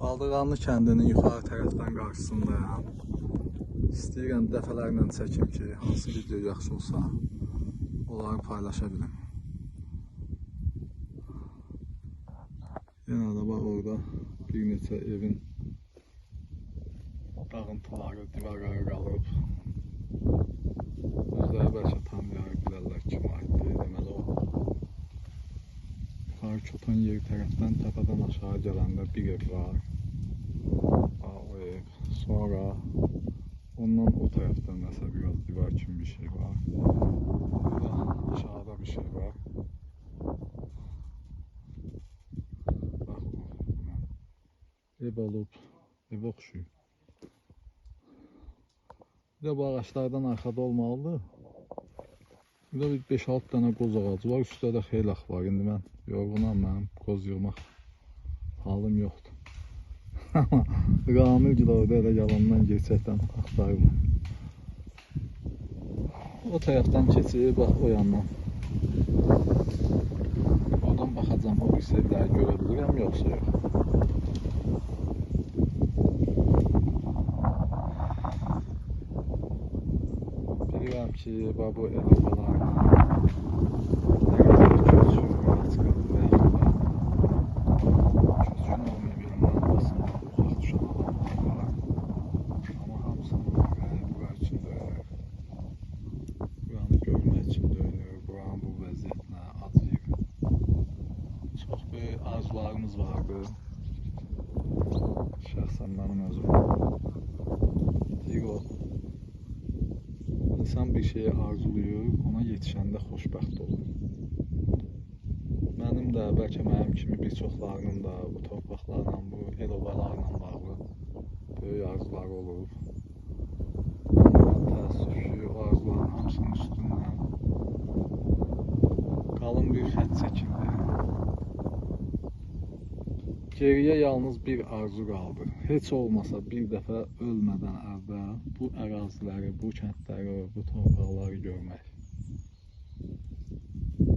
Baldırğanlı kəndinin yuxarı tərəfdən qarşısındayam. İstəyirəm dəfələrlə çəkim ki, hansı video yaxşı olsa, onları paylaşa bilim. Yenə də var orada bir neçə evin dağıntıları, divarları qalıb. Özləri bəlkə tanıyarıq, bilərlər kim aiddir, deməli o. Yuxarı Çotan yeri tərəfdən təpədən aşağı gələndə bir ev var. O ev. Sonra ondan o tərəfdən nəsə biraz divar kimi bir şey var. Burada aşağıda bir şey var. Bax o. Ev olub, ev oxşuyur. Bir də bu ağaçlardan arxada olmalıdır. Bir də 5-6 dənə qoz ağacı var. Üstdə də xeylaq var. İndi mən yorğunam, mənim qoz yığmaq halım yoxdur. Ramil gibi orada elə yalandan gerçəkdən axtarırlar. O tərəfdən keçir, bax o yandan. Oradan baxacam, o bir evləri görə bilirəm, yoxsa yox. Bilirəm ki, bu elobalar arzularımız vardı. Şəxsən mənim özüm. Deyir o, insan bir şeyi arzuluyur, ona yetişəndə xoşbəxt olur. Mənim də, bəlkə mənim kimi bir çoxlarının da bu torpaqlarla, bu elobalarla bağlı böyük arzuları olur. Amma təəssüf ki, o arzuların hamısının üstündən qalın bir xət çəkildi. Geriyə yalnız bir arzu qaldı. Heç olmasa bir dəfə ölmədən əvvəl bu əraziləri, bu kəndləri, bu torpaqları görmək.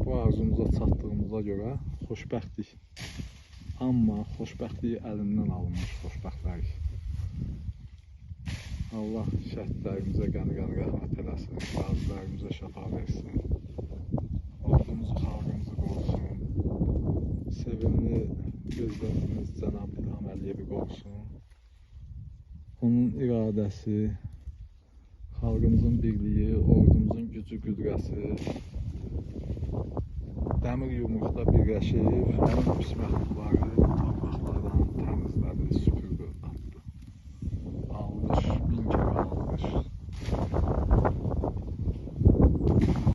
Bu arzumuza çatdığımıza görə xoşbəxtlik. Amma xoşbəxtliyi əlindən alınmış xoşbəxtlərik. Allah şəhidlərimizə qəni-qəni rəhmət eləsin, qazilərimizə şəfa versin. Ordumuzu, xalqımızı qorusun. Sevimli Prezidentimiz Cənab İlham Əliyevi qorusun. Onun iradəsi, xalqımızın birliyi, ordumuzun gücü, qüdrəsi dəmir yumruqda birləşib, həmin pis məxluqları, torpaqları